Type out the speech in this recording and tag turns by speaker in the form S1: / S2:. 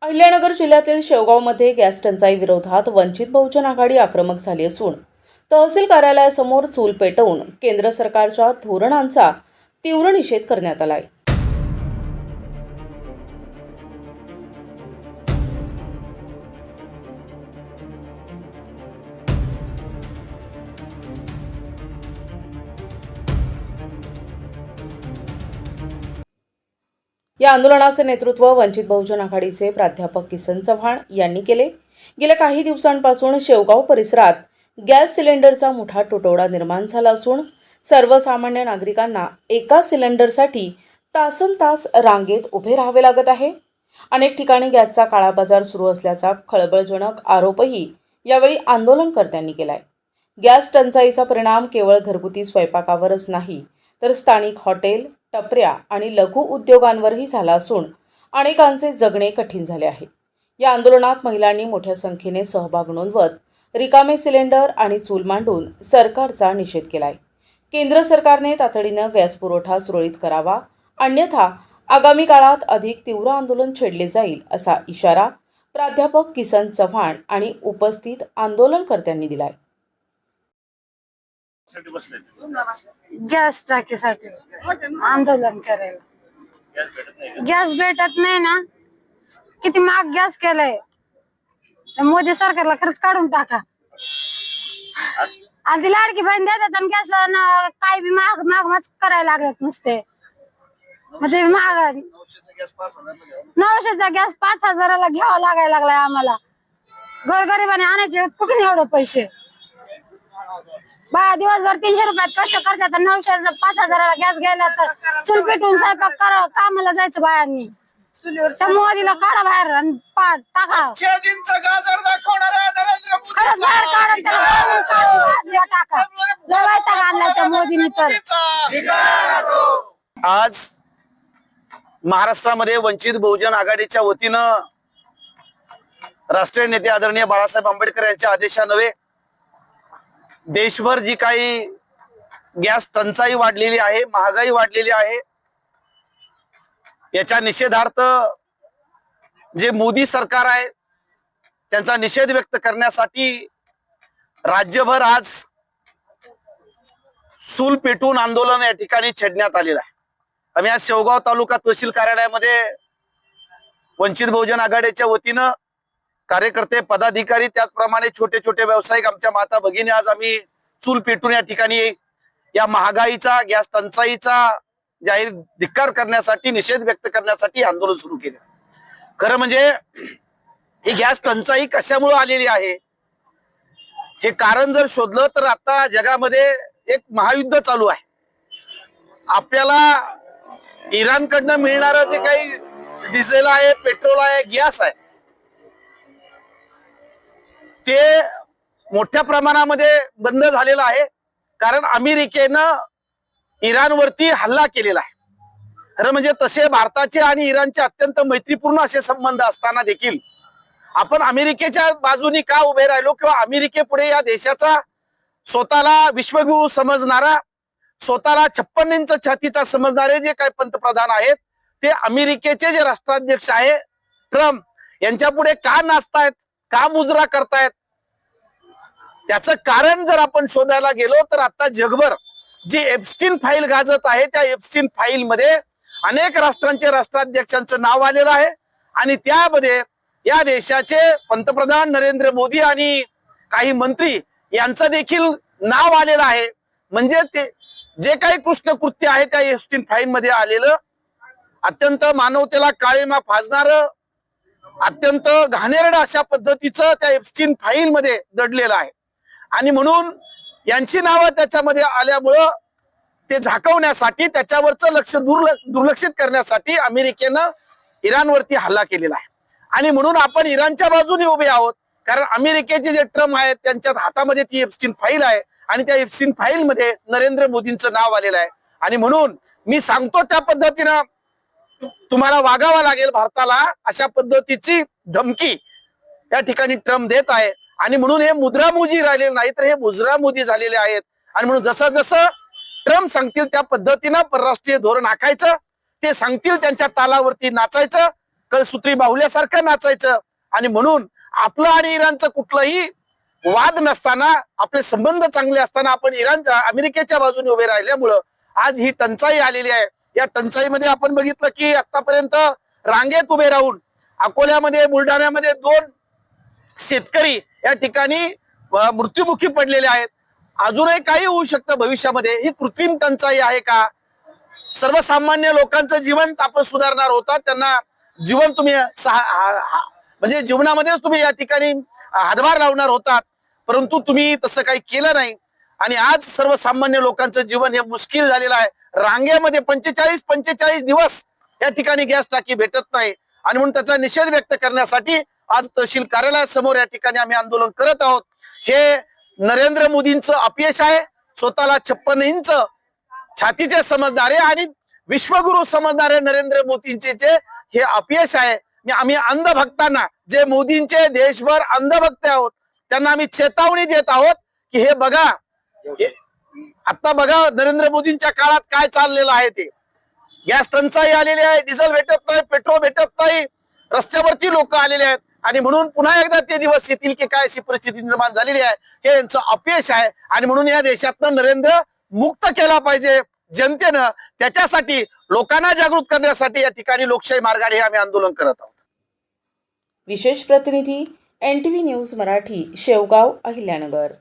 S1: अहिल्यानगर जिल्ह्यातील शेवगावमध्ये गॅस टंचाई विरोधात वंचित बहुजन आघाडी आक्रमक झाली असून तहसील कार्यालयासमोर चूल पेटवून केंद्र सरकारच्या धोरणांचा तीव्र निषेध करण्यात आला आहे। या आंदोलनाचे नेतृत्व वंचित बहुजन आघाडीचे प्राध्यापक किसन चव्हाण यांनी केले। गेल्या काही दिवसांपासून शेवगाव परिसरात गॅस सिलेंडरचा मोठा तुटवडा निर्माण झाला असून सर्वसामान्य नागरिकांना एका सिलेंडरसाठी तासनतास रांगेत उभे राहावे लागत आहे। अनेक ठिकाणी गॅसचा काळाबाजार सुरू असल्याचा खळबळजनक आरोपही यावेळी आंदोलनकर्त्यांनी केलाय। गॅस टंचाईचा परिणाम केवळ घरगुती स्वयंपाकावरच नाही तर स्थानिक हॉटेल, टपऱ्या आणि लघु उद्योगांवरही झाला असून अनेकांचे जगणे कठीण झाले आहे। या आंदोलनात महिलांनी मोठ्या संख्येने सहभाग नोंदवत रिकामे सिलेंडर आणि चूल मांडून सरकारचा निषेध केलाय। केंद्र सरकारने तातडीने गॅस पुरवठा सुरळीत करावा, अन्यथा आगामी काळात अधिक तीव्र आंदोलन छेडले जाईल असा इशारा प्राध्यापक किसन चव्हाण आणि उपस्थित आंदोलनकर्त्यांनी दिलाय।
S2: गॅस टाकीसाठी आंदोलन करायला गॅस भेटत नाही ना, किती महाग गॅस केलाय। मोदी सरकारला खरंच काढून टाका आणि ती लाडकी बहीण देतात आणि गॅस काय बी महाग महाग करायला लागत नुसते। म्हणजे महाग 900चा गॅस 5000ला घ्यावा लागायला लागलाय आम्हाला। गोरगरिबाने आणायचे कुठून एवढे पैसे? बा दिवसभर 300 रुपयात कष्ट करतात, 900 5000ला गॅस घ्यायला तर चूल पेटून स्वयंपाक कामाला जायचं बायांनी। त्या मोदीला काढा बाहेर आणि पाठ टाका।
S3: गाजर दाखवणाऱ्या नरेंद्र मोदी
S2: खरंच बाहेर काढून त्याला टाका। लढायचा आणलाय त्या मोदीने तर।
S3: आज महाराष्ट्रामध्ये वंचित बहुजन आघाडीच्या वतीनं राष्ट्रीय नेते आदरणीय बाळासाहेब आंबेडकर यांच्या आदेशान्वये देशभर जी काही गॅस टंचाई वाढलेली आहे, महागाई वाढलेली आहे, याच्या निषेधार्थ जे मोदी सरकार आहे त्यांचा निषेध व्यक्त करण्यासाठी राज्यभर आज चूल पेटून आंदोलन या ठिकाणी छेडण्यात आलेलं आहे। आम्ही आज शेवगाव तालुका तहसील कार्यालयामध्ये वंचित बहुजन आघाडीच्या वतीनं कार्यकर्ते, पदाधिकारी, त्याचप्रमाणे छोटे छोटे व्यावसायिक, आमच्या माता भगिनी आज आम्ही चूल पेटून या ठिकाणी या महागाईचा, गॅस टंचाईचा जाहीर धिक्कार करण्यासाठी, निषेध व्यक्त करण्यासाठी आंदोलन सुरू केले। खरं म्हणजे ही गॅस टंचाई कशामुळे आलेली आहे हे कारण जर शोधलं तर आता जगामध्ये एक महायुद्ध चालू आहे। आपल्याला इराणकडनं मिळणारं जे काही डिझेल आहे, पेट्रोल आहे, गॅस आहे, ते मोठ्या प्रमाणामध्ये बंद झालेलं आहे, कारण अमेरिकेनं इराणवरती हल्ला केलेला आहे। खरं म्हणजे तसे भारताचे आणि इराणचे अत्यंत मैत्रीपूर्ण असे संबंध असताना देखील आपण अमेरिकेच्या बाजूनी का उभे राहिलो किंवा अमेरिकेपुढे या देशाचा स्वतःला विश्वगुरु समजणारा, स्वतःला 56 इंच छातीचा समजणारे जे काही पंतप्रधान आहेत ते अमेरिकेचे जे राष्ट्राध्यक्ष आहे ट्रम्प यांच्या पुढे का नाचतायत, का मुजरा करतायत, त्याचं कारण जर आपण शोधायला गेलो तर आता जगभर जी एप्स्टीन फाईल गाजत आहे त्या एप्स्टीन फाईल मध्ये अनेक राष्ट्रांचे राष्ट्राध्यक्षांचं नाव आलेलं आहे आणि त्यामध्ये या देशाचे पंतप्रधान नरेंद्र मोदी आणि काही मंत्री यांचं देखील नाव आलेलं आहे। म्हणजे ते जे काही कृष्णकृत्य आहे त्या एप्स्टीन फाईल मध्ये आलेलं अत्यंत मानवतेला काळीमा फासणारं, अत्यंत घाणेरडं अशा पद्धतीचं त्या एप्स्टीन फाईल मध्ये दडलेलं आहे आणि म्हणून यांची नावं त्याच्यामध्ये आल्यामुळं ते झाकवण्यासाठी, त्याच्यावरचं लक्ष दुर्लक्षित करण्यासाठी अमेरिकेनं इराणवरती हल्ला केलेला आहे आणि म्हणून आपण इराणच्या बाजूने उभे आहोत, कारण अमेरिकेचे जे ट्रम्प आहेत त्यांच्या हातामध्ये ती एप्स्टीन फाईल आहे आणि त्या एप्स्टीन फाईल मध्ये नरेंद्र मोदींचं नाव आलेलं आहे आणि म्हणून मी सांगतो त्या पद्धतीनं तुम्हाला वागावं लागेल भारताला, अशा पद्धतीची धमकी या ठिकाणी ट्रम्प देत आहे आणि म्हणून हे मुद्रामोदी राहिलेले नाही तर हे मुजरामोदी झालेले आहेत आणि म्हणून जसं जसं ट्रम्प सांगतील त्या पद्धतीनं परराष्ट्रीय धोरण आखायचं, ते सांगतील त्यांच्या तालावरती नाचायचं कळसूत्री बाहुल्यासारखं नाचायचं. आणि म्हणून आपलं आणि इराणचं कुठलंही वाद नसताना, आपले संबंध चांगले असताना आपण अमेरिकेच्या बाजूने उभे राहिल्यामुळं आज ही टंचाई आलेली आहे. या टंचाईमध्ये आपण बघितलं की आतापर्यंत रांगेत उभे राहून अकोल्यामध्ये, बुलढाण्यामध्ये 2 शेतकरी या ठिकाणी मृत्युमुखी पडलेले आहेत. अजूनही काही होऊ शकतं भविष्यामध्ये. ही कृत्रिम टंचाई आहे का? सर्वसामान्य लोकांचं जीवन आपण सुधारणार होता, त्यांना जीवन तुम्ही म्हणजे जीवनामध्येच तुम्ही या ठिकाणी हातभार लावणार होतात, परंतु तुम्ही तसं काही केलं नाही. आणि आज सर्वसामान्य लोकांचं जीवन हे मुश्किल झालेलं आहे. रांगेमध्ये 45 दिवस या ठिकाणी गॅस टाकी भेटत नाही. आणि म्हणून त्याचा निषेध व्यक्त करण्यासाठी आज तहसील कार्यालयासमोर या ठिकाणी आम्ही आंदोलन करत आहोत. हे नरेंद्र मोदींचं अपयश आहे. स्वतःला 56 इंच छातीचे समजणारे आणि विश्वगुरु समजणारे नरेंद्र मोदींचे जे हे अपयश आहे. आम्ही अंधभक्तांना, जे मोदींचे देशभर अंधभक्त आहोत, त्यांना आम्ही चेतावणी देत आहोत की हे बघा, आता बघा नरेंद्र मोदींच्या काळात काय चाललेलं आहे. ते गॅस टंचाई आलेली आहे, डिझेल भेटत नाही, पेट्रोल भेटत नाही, रस्त्यावरती लोक आलेले आहेत. आणि म्हणून पुन्हा एकदा ते दिवस येतील की काय अशी परिस्थिती निर्माण झालेली आहे. हे यांचं अपयश आहे. आणि म्हणून या देशातनं नरेंद्र मुक्त केला पाहिजे जनतेनं. त्याच्यासाठी लोकांना जागृत करण्यासाठी या ठिकाणी लोकशाही मार्गाने आम्ही आंदोलन करत आहोत.
S1: विशेष प्रतिनिधी NTV न्यूज मराठी, शेवगाव, अहिल्यानगर.